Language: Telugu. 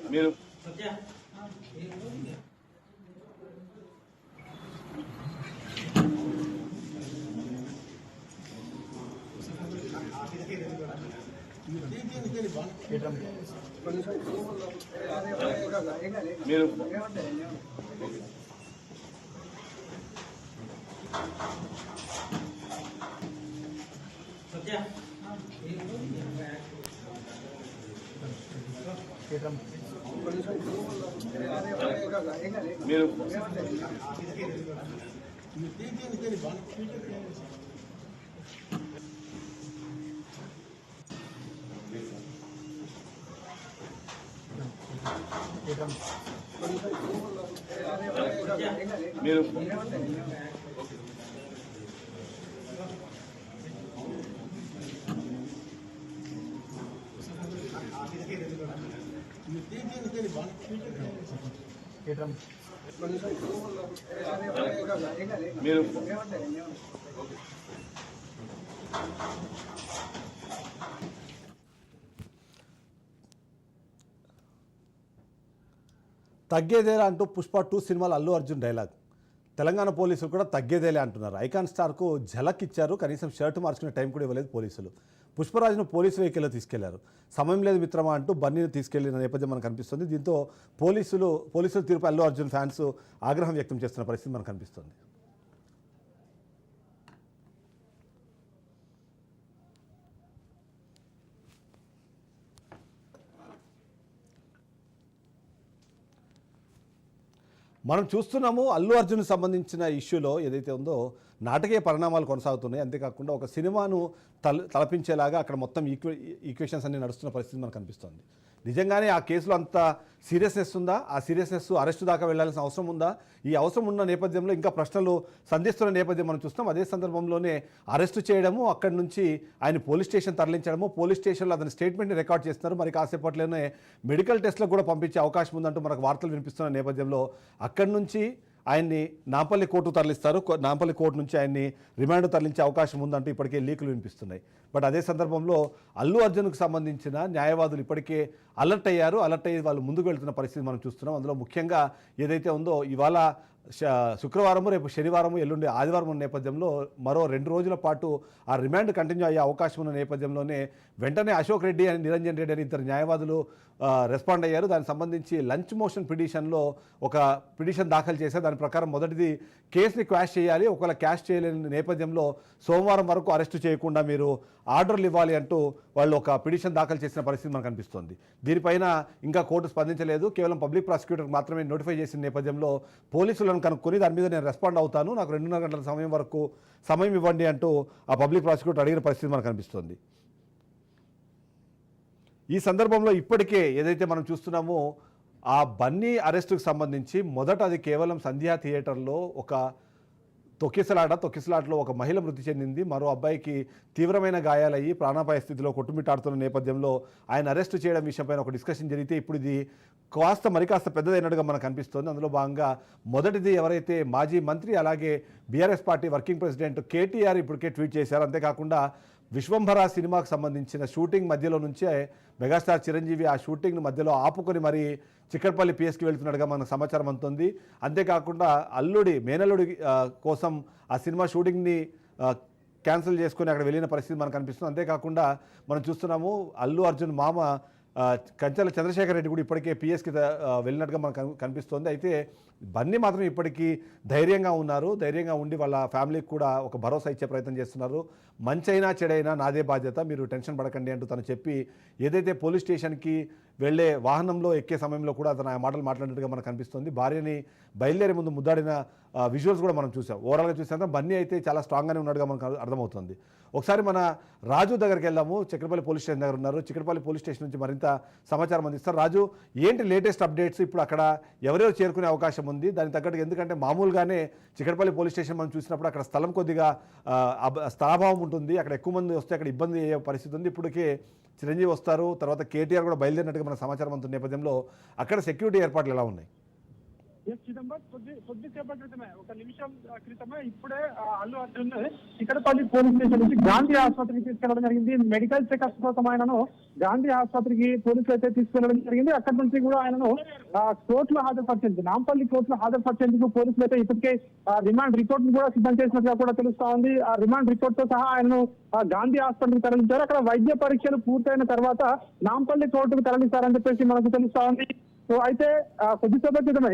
మీరు మీరు మీరు మీరు మీరు తగ్గేదేలా అంటూ పుష్ప 2 సినిమాలో అల్లు అర్జున్ డైలాగ్. తెలంగాణ పోలీసులు కూడా తగ్గేదేలే అంటున్నారు. ఐకాన్ స్టార్కు ఝలక్ ఇచ్చారు, కనీసం షర్ట్ మార్చుకునే టైం కూడా ఇవ్వలేదు పోలీసులు. పుష్పరాజ్ను పోలీసు వెహికల్లో తీసుకెళ్లారు. సమయం లేదు మిత్రమా అంటూ బన్నీని తీసుకెళ్లిన నేపథ్యం మనకు కనిపిస్తుంది. దీంతో పోలీసుల తీరుపై అల్లు అర్జున్ ఫ్యాన్స్ ఆగ్రహం వ్యక్తం చేస్తున్న పరిస్థితి మనకు కనిపిస్తుంది. మనం చూస్తున్నాము అల్లు అర్జున్ సంబంధించిన ఇష్యూలో ఏదైతే ఉందో నాటకీయ పరిణామాలు కొనసాగుతున్నాయి. అంతేకాకుండా ఒక సినిమాను తలపించేలాగా అక్కడ మొత్తం ఈక్వేషన్స్ అన్ని నడుస్తున్న పరిస్థితి మనకు కనిపిస్తుంది. నిజంగానే ఆ కేసులో అంత సీరియస్నెస్ ఉందా? ఆ సీరియస్నెస్ అరెస్టు దాకా వెళ్లాల్సిన అవసరం ఉందా? ఈ అవసరం ఉన్న నేపథ్యంలో ఇంకా ప్రశ్నలు సంధిస్తున్న నేపథ్యం మనం చూస్తాం. అదే సందర్భంలోనే అరెస్టు చేయడము, అక్కడి నుంచి ఆయన పోలీస్ స్టేషన్ తరలించడము, పోలీస్ స్టేషన్లో అతని స్టేట్మెంట్ని రికార్డ్ చేస్తున్నారు. మరి కాసేపట్లోనే మెడికల్ టెస్ట్లకు కూడా పంపించే అవకాశం ఉందంటూ మనకు వార్తలు వినిపిస్తున్న నేపథ్యంలో అక్కడి నుంచి ఆయన్ని నాంపల్లి కోర్టు తరలిస్తారు. నాంపల్లి కోర్టు నుంచి ఆయన్ని రిమాండ్ తరలించే అవకాశం ఉందంటూ ఇప్పటికే లీకులు వినిపిస్తున్నాయి. బట్ అదే సందర్భంలో అల్లు అర్జున్కు సంబంధించిన న్యాయవాదులు ఇప్పటికే అలర్ట్ అయ్యారు. అలర్ట్ అయ్యి వాళ్ళు ముందుకు వెళ్తున్న పరిస్థితి మనం చూస్తున్నాం. అందులో ముఖ్యంగా ఏదైతే ఉందో ఇవాళ శుక్రవారము, రేపు శనివారము, ఎల్లుండి ఆదివారం ఉన్న నేపథ్యంలో మరో 2 రోజుల పాటు ఆ రిమాండ్ కంటిన్యూ అయ్యే అవకాశం ఉన్న నేపథ్యంలోనే వెంటనే అశోక్ రెడ్డి అని నిరంజన్ రెడ్డి అని ఇద్దరు న్యాయవాదులు రెస్పాండ్ అయ్యారు. దానికి సంబంధించి లంచ్ మోషన్ పిటిషన్లో ఒక పిటిషన్ దాఖలు చేశారు. దాని ప్రకారం మొదటిది కేసుని క్వాష్ చేయాలి, ఒకవేళ క్యాష్ చేయలేని నేపథ్యంలో సోమవారం వరకు అరెస్టు చేయకుండా మీరు ఆర్డర్లు ఇవ్వాలి అంటూ వాళ్ళు ఒక పిటిషన్ దాఖలు చేసిన పరిస్థితి మనకు కనిపిస్తుంది. దీనిపైన ఇంకా కోర్టు స్పందించలేదు. కేవలం పబ్లిక్ ప్రాసిక్యూటర్కి మాత్రమే నోటిఫై చేసిన నేపథ్యంలో పోలీసులను కనుక్కొని దాని మీద నేను రెస్పాండ్ అవుతాను, నాకు 2:30 గంటల సమయం వరకు సమయం ఇవ్వండి అంటూ ఆ పబ్లిక్ ప్రాసిక్యూటర్ అడిగిన పరిస్థితి మనకు కనిపిస్తుంది. ఈ సందర్భంలో ఇప్పటికే ఏదైతే మనం చూస్తున్నామో ఆ బన్నీ అరెస్టుకు సంబంధించి మొదట అది కేవలం సంధ్యా థియేటర్లో ఒక తొక్కిసలాటలో ఒక మహిళ మృతి చెందింది. మరో అబ్బాయికి తీవ్రమైన గాయాలయ్యి ప్రాణాపాయ స్థితిలో కొట్టుమిట్టాడుతున్న నేపథ్యంలో ఆయన అరెస్టు చేయడం విషయంపైన ఒక డిస్కషన్ జరిగితే ఇప్పుడు ఇది మరికాస్త పెద్దదైనట్టుగా మనకు అనిపిస్తుంది. అందులో భాగంగా మొదటిది ఎవరైతే మాజీ మంత్రి అలాగే BRS party working president KTR ఇప్పటికే ట్వీట్ చేశారు. అంతేకాకుండా విశ్వంభర సినిమాకు సంబంధించిన షూటింగ్ మధ్యలో నుంచే మెగాస్టార్ చిరంజీవి ఆ షూటింగ్ మధ్యలో ఆపుకొని మరి చిక్కడపల్లి పిఎస్కి వెళ్తున్నట్టుగా మనకు సమాచారం అందుతుంది. అంతేకాకుండా మేనల్లుడి కోసం ఆ సినిమా షూటింగ్ని క్యాన్సిల్ చేసుకొని అక్కడ వెళ్ళిన పరిస్థితి మనకు కనిపిస్తుంది. అంతేకాకుండా మనం చూస్తున్నాము అల్లు అర్జున్ మామ కంచెల చంద్రశేఖర్ రెడ్డి కూడా ఇప్పటికే పిఎస్కి వెళ్ళినట్టుగా మనకు కనిపిస్తోంది. అయితే బన్నీ మాత్రం ఇప్పటికీ ధైర్యంగా ఉన్నారు. ధైర్యంగా ఉండి వాళ్ళ ఫ్యామిలీకి కూడా ఒక భరోసా ఇచ్చే ప్రయత్నం చేస్తున్నారు. మంచైనా చెడైనా నాదే బాధ్యత, మీరు టెన్షన్ పడకండి అంటూ తను చెప్పి ఏదైతే పోలీస్ స్టేషన్కి వెళ్ళే వాహనంలో ఎక్కే సమయంలో కూడా అతను ఆ మాటలు మాట్లాడినట్టుగా మనకు కనిపిస్తుంది. భార్యని బయలుదేరే ముందు ముద్దాడిన విజువల్స్ కూడా మనం చూసాం. ఓవరాల్గా చూసాం బన్నీ అయితే చాలా స్ట్రాంగ్గానే ఉన్నట్టుగా మనకు అర్థమవుతుంది. ఒకసారి మన రాజు దగ్గరికి వెళ్దాము. చిక్కడపల్లి పోలీస్ స్టేషన్ దగ్గర ఉన్నారు. చిక్కడపల్లి పోలీస్ స్టేషన్ నుంచి మరింత సమాచారం అందిస్తారు. రాజు, ఏంటి లేటెస్ట్ అప్డేట్స్? ఇప్పుడు అక్కడ ఎవరెవరు చేరుకునే అవకాశం ఉంది? దానికి తగ్గట్టు ఎందుకంటే మామూలుగానే చిక్కడపల్లి పోలీస్ స్టేషన్ మనం చూసినప్పుడు అక్కడ స్థలం కొద్దిగా స్థలాభావం ఉంటుంది, అక్కడ ఎక్కువ మంది వస్తే అక్కడ ఇబ్బంది అయ్యే పరిస్థితి ఉంది. ఇప్పటికే చిరంజీవి వస్తారు, తర్వాత కేటీఆర్ కూడా బయలుదేరినట్టుగా మన సమాచారం అందుతున్న నేపథ్యంలో అక్కడ సెక్యూరిటీ ఏర్పాట్లు ఎలా ఉన్నాయి? ఎస్ చిదంబరం కొద్దిసేపటి క్రితమే, ఒక నిమిషం క్రితమే ఇప్పుడే అల్లు అర్జున్ చిక్కడపల్లి పోలీస్ స్టేషన్ నుంచి గాంధీ ఆసుపత్రికి తీసుకెళ్లడం జరిగింది. మెడికల్ చెకప్ కోసం ఆయనను గాంధీ ఆసుపత్రికి పోలీసులు అయితే తీసుకెళ్లడం జరిగింది. అక్కడి నుంచి కూడా ఆయనను కోర్టులో హాజరుపరిచేందుకు, నాంపల్లి కోర్టులో హాజరుపరిచేందుకు పోలీసులు అయితే ఇప్పటికే రిమాండ్ రిపోర్ట్ ను కూడా సిద్ధం చేసినట్టుగా కూడా తెలుస్తా ఉంది. ఆ రిమాండ్ రిపోర్ట్ తో సహా ఆయనను గాంధీ ఆసుపత్రికి తరలించారు. అక్కడ వైద్య పరీక్షలు పూర్తయిన తర్వాత నాంపల్లి కోర్టుకు తరలిస్తారని చెప్పేసి మనకు తెలుస్తా ఉంది. సో అయితే కొద్దిసేపటి క్రితమే